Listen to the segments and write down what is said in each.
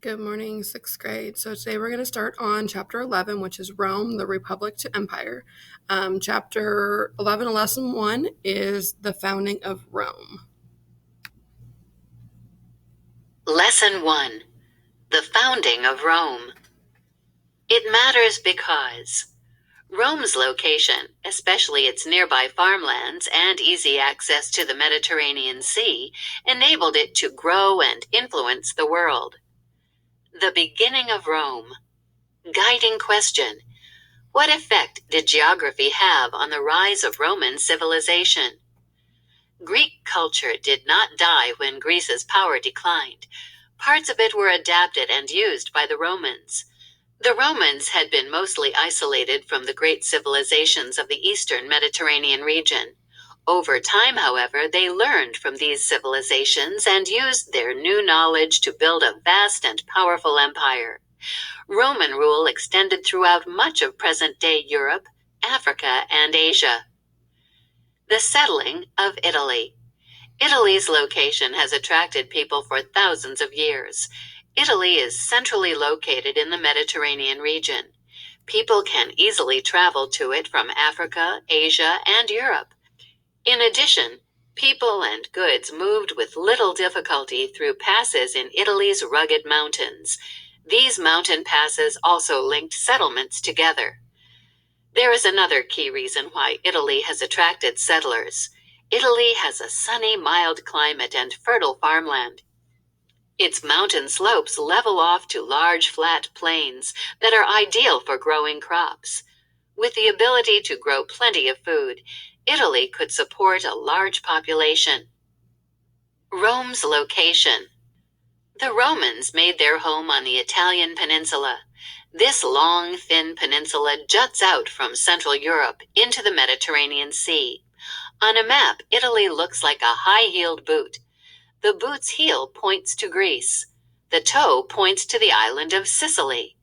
Good morning, sixth grade. So today we're going to start on chapter 11, which is Rome, the Republic to Empire. Chapter 11, lesson 1 is the founding of Rome. Lesson 1. The Founding of Rome. It matters because Rome's location, especially its nearby farmlands and easy access to the Mediterranean Sea, enabled it to grow and influence the world. The beginning of Rome. Guiding question. What effect did geography have on the rise of Roman civilization? Greek culture did not die when Greece's power declined. Parts of it were adapted and used by the Romans. The Romans had been mostly isolated from the great civilizations of the eastern Mediterranean region. Over time, however, they learned from these civilizations and used their new knowledge to build a vast and powerful empire. Roman rule extended throughout much of present-day Europe, Africa, and Asia. The settling of Italy. Italy's location has attracted people for thousands of years. Italy is centrally located in the Mediterranean region. People can easily travel to it from Africa, Asia, and Europe. In addition, people and goods moved with little difficulty through passes in Italy's rugged mountains. These mountain passes also linked settlements together. There is another key reason why Italy has attracted settlers. Italy has a sunny, mild climate and fertile farmland. Its mountain slopes level off to large, flat plains that are ideal for growing crops. With the ability to grow plenty of food, Italy could support a large population. Rome's location. The Romans made their home on the Italian peninsula. This long, thin peninsula juts out from Central Europe into the Mediterranean Sea. On a map, Italy looks like a high-heeled boot. The boot's heel points to Greece. The toe points to the island of Sicily.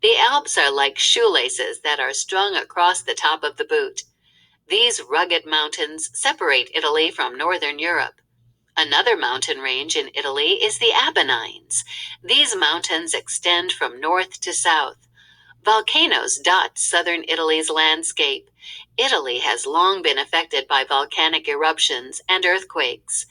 The Alps are like shoelaces that are strung across the top of the boot. These rugged mountains separate Italy from northern Europe. Another mountain range in Italy is the Apennines. These mountains extend from north to south. Volcanoes dot southern Italy's landscape. Italy has long been affected by volcanic eruptions and earthquakes.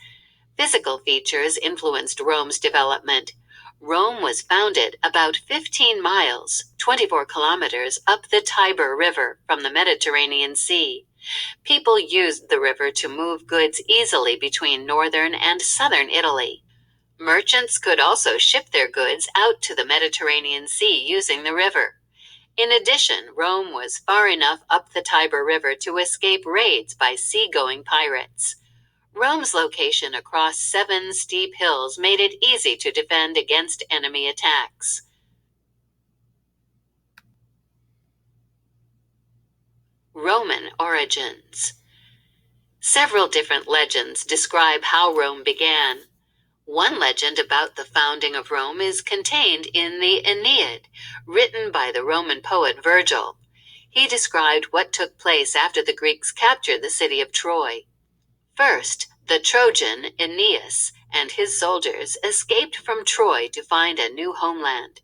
Physical features influenced Rome's development. Rome was founded about 15 miles, 24 kilometers up the Tiber River from the Mediterranean Sea. People used the river to move goods easily between northern and southern Italy. Merchants could also ship their goods out to the Mediterranean Sea using the river. In addition, Rome was far enough up the Tiber River to escape raids by sea-going pirates. Rome's location across 7 steep hills made it easy to defend against enemy attacks. Roman origins. Several different legends describe how Rome began. One legend about the founding of Rome is contained in the Aeneid, written by the Roman poet Virgil. He described what took place after the Greeks captured the city of Troy. First, the Trojan Aeneas and his soldiers escaped from Troy to find a new homeland.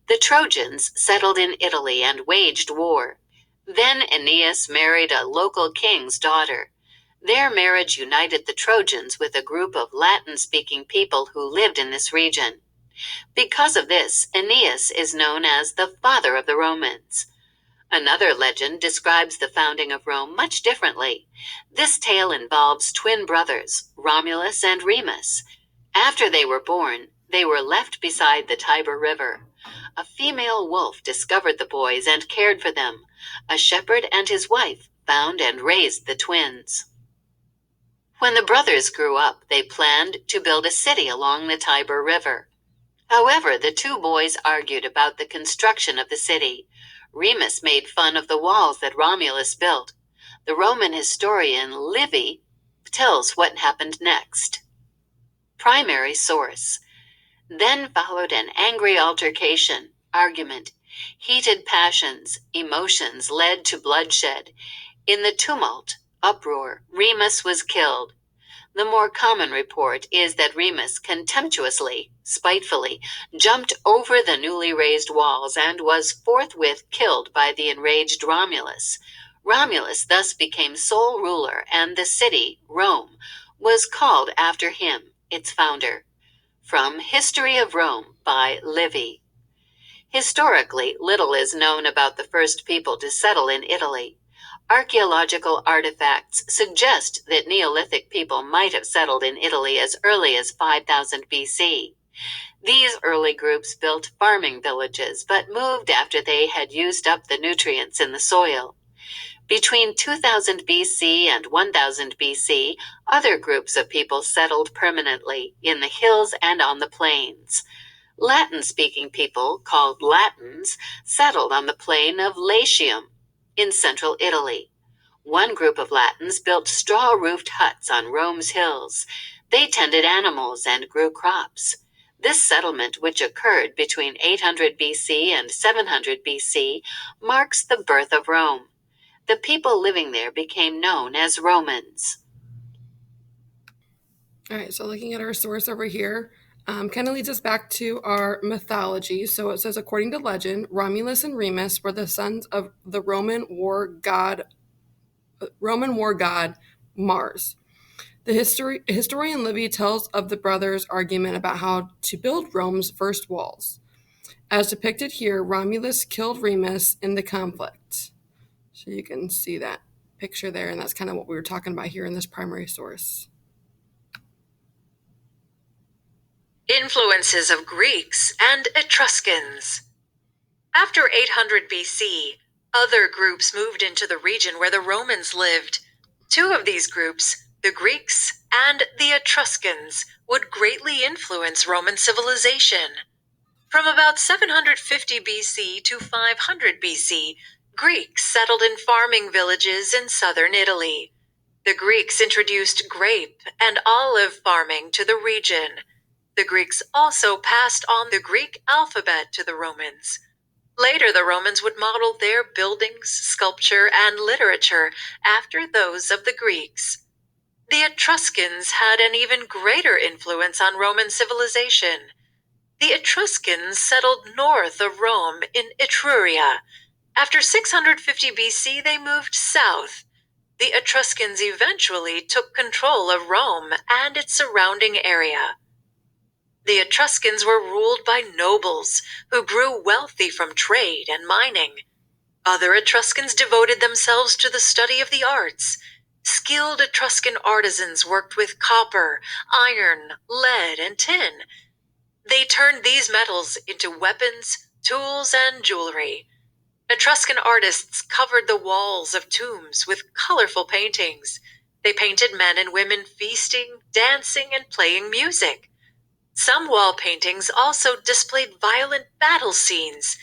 The Trojans settled in Italy and waged war. Then Aeneas married a local king's daughter. Their marriage united the Trojans with a group of Latin-speaking people who lived in this region. Because of this, Aeneas is known as the father of the Romans. Another legend describes the founding of Rome much differently. This tale involves twin brothers, Romulus and Remus. After they were born, they were left beside the Tiber River. A female wolf discovered the boys and cared for them. A shepherd and his wife found and raised the twins. When the brothers grew up, they planned to build a city along the Tiber River. However, the two boys argued about the construction of the city. Remus made fun of the walls that Romulus built. The Roman historian Livy tells what happened next. Primary source. Then followed an angry altercation, argument. Heated passions, emotions led to bloodshed. In the tumult, uproar, Remus was killed. The more common report is that Remus contemptuously, spitefully, jumped over the newly raised walls and was forthwith killed by the enraged Romulus. Romulus thus became sole ruler, and the city, Rome, was called after him, its founder. From History of Rome by Livy. Historically, little is known about the first people to settle in Italy. Archaeological artifacts suggest that Neolithic people might have settled in Italy as early as 5000 BC. These early groups built farming villages, but moved after they had used up the nutrients in the soil. Between 2000 BC and 1000 BC, other groups of people settled permanently in the hills and on the plains. Latin-speaking people, called Latins, settled on the plain of Latium in central Italy. One group of Latins built straw-roofed huts on Rome's hills. They tended animals and grew crops. This settlement, which occurred between 800 BC and 700 BC, marks the birth of Rome. The people living there became known as Romans. All right, so looking at our source over here, kind of leads us back to our mythology. So it says, according to legend, Romulus and Remus were the sons of the Roman war god Mars. The historian Livy tells of the brothers' argument about how to build Rome's first walls. As depicted here, Romulus killed Remus in the conflict. So you can see that picture there, and that's kind of what we were talking about here in this primary source. Influences of Greeks and Etruscans. After 800 BC, other groups moved into the region where the Romans lived. Two of these groups, the Greeks and the Etruscans, would greatly influence Roman civilization. From about 750 BC to 500 BC, Greeks settled in farming villages in southern Italy. The Greeks introduced grape and olive farming to the region. The Greeks also passed on the Greek alphabet to the Romans. Later, the Romans would model their buildings, sculpture, and literature after those of the Greeks. The Etruscans had an even greater influence on Roman civilization. The Etruscans settled north of Rome in Etruria. After 650 BC, they moved south. The Etruscans eventually took control of Rome and its surrounding area. The Etruscans were ruled by nobles who grew wealthy from trade and mining. Other Etruscans devoted themselves to the study of the arts. Skilled Etruscan artisans worked with copper, iron, lead, and tin. They turned these metals into weapons, tools, and jewelry. Etruscan artists covered the walls of tombs with colorful paintings. They painted men and women feasting, dancing, and playing music. Some wall paintings also displayed violent battle scenes.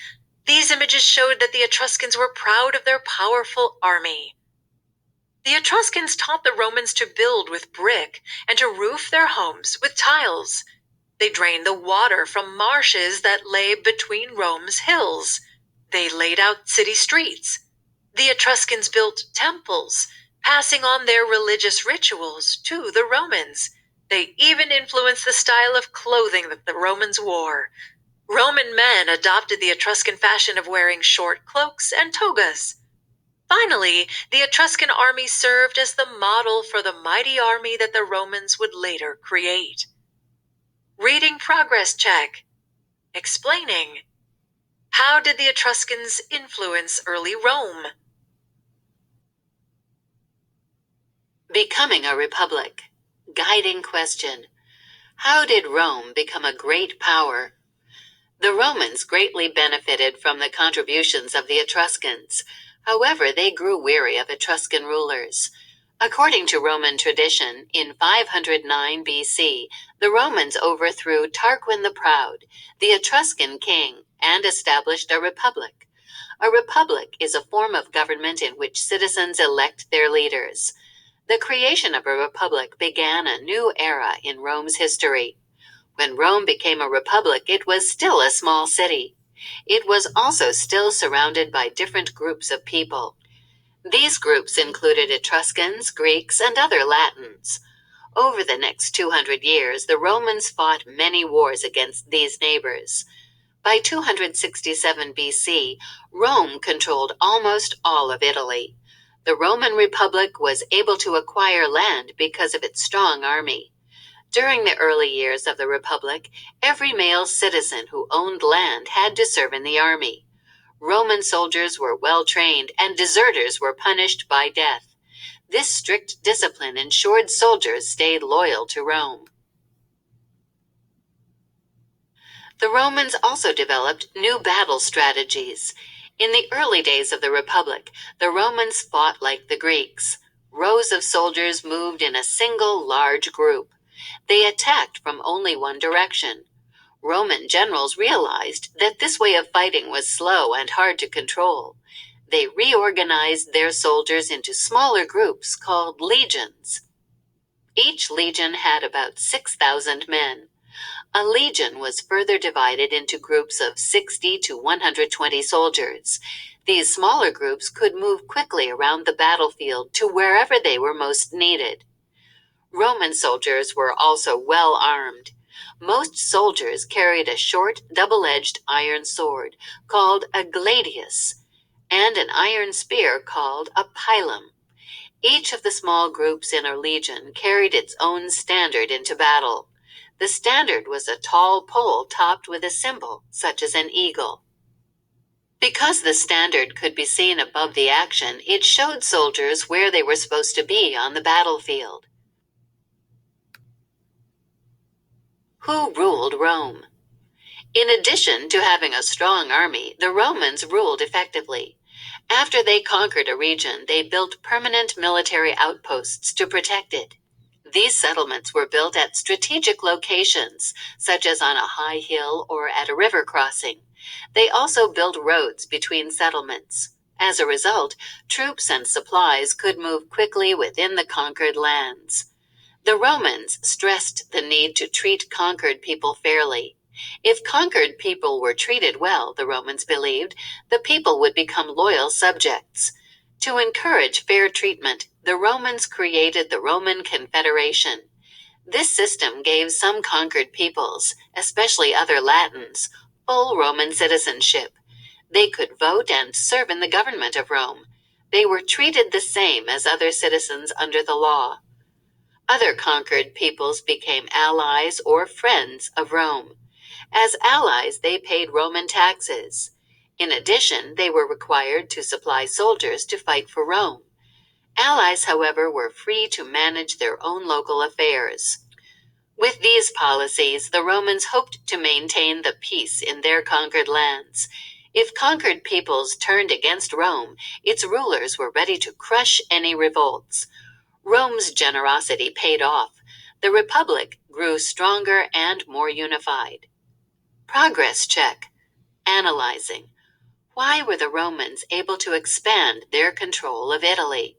These images showed that the Etruscans were proud of their powerful army. The Etruscans taught the Romans to build with brick and to roof their homes with tiles. They drained the water from marshes that lay between Rome's hills. They laid out city streets. The Etruscans built temples, passing on their religious rituals to the Romans. They even influenced the style of clothing that the Romans wore. Roman men adopted the Etruscan fashion of wearing short cloaks and togas. Finally, the Etruscan army served as the model for the mighty army that the Romans would later create. Reading progress check. Explaining. How did the Etruscans influence early Rome? Becoming a republic. Guiding question. How did Rome become a great power? The Romans greatly benefited from the contributions of the Etruscans. However, they grew weary of Etruscan rulers. According to Roman tradition, in 509 BC, the Romans overthrew Tarquin the Proud, the Etruscan king, and established a republic. A republic is a form of government in which citizens elect their leaders. The creation of a republic began a new era in Rome's history. When Rome became a republic, it was still a small city. It was also still surrounded by different groups of people. These groups included Etruscans, Greeks, and other Latins. Over the next 200 years, the Romans fought many wars against these neighbors. By 267 BC, Rome controlled almost all of Italy. The Roman Republic was able to acquire land because of its strong army. During the early years of the Republic, every male citizen who owned land had to serve in the army. Roman soldiers were well trained, and deserters were punished by death. This strict discipline ensured soldiers stayed loyal to Rome. The Romans also developed new battle strategies. In the early days of the Republic, the Romans fought like the Greeks. Rows of soldiers moved in a single large group. They attacked from only one direction. Roman generals realized that this way of fighting was slow and hard to control. They reorganized their soldiers into smaller groups called legions. Each legion had about 6,000 men. A legion was further divided into groups of 60 to 120 soldiers. These smaller groups could move quickly around the battlefield to wherever they were most needed. Roman soldiers were also well armed. Most soldiers carried a short, double-edged iron sword called a gladius and an iron spear called a pilum. Each of the small groups in a legion carried its own standard into battle. The standard was a tall pole topped with a symbol, such as an eagle. Because the standard could be seen above the action, it showed soldiers where they were supposed to be on the battlefield. Who ruled Rome? In addition to having a strong army, the Romans ruled effectively. After they conquered a region, they built permanent military outposts to protect it. These settlements were built at strategic locations, such as on a high hill or at a river crossing. They also built roads between settlements. As a result, troops and supplies could move quickly within the conquered lands. The Romans stressed the need to treat conquered people fairly. If conquered people were treated well, the Romans believed, the people would become loyal subjects. To encourage fair treatment, the Romans created the Roman Confederation. This system gave some conquered peoples, especially other Latins, full Roman citizenship. They could vote and serve in the government of Rome. They were treated the same as other citizens under the law. Other conquered peoples became allies or friends of Rome. As allies, they paid Roman taxes. In addition, they were required to supply soldiers to fight for Rome. Allies, however, were free to manage their own local affairs. With these policies, the Romans hoped to maintain the peace in their conquered lands. If conquered peoples turned against Rome, its rulers were ready to crush any revolts. Rome's generosity paid off. The Republic grew stronger and more unified. Progress check. Analyzing. Why were the Romans able to expand their control of Italy?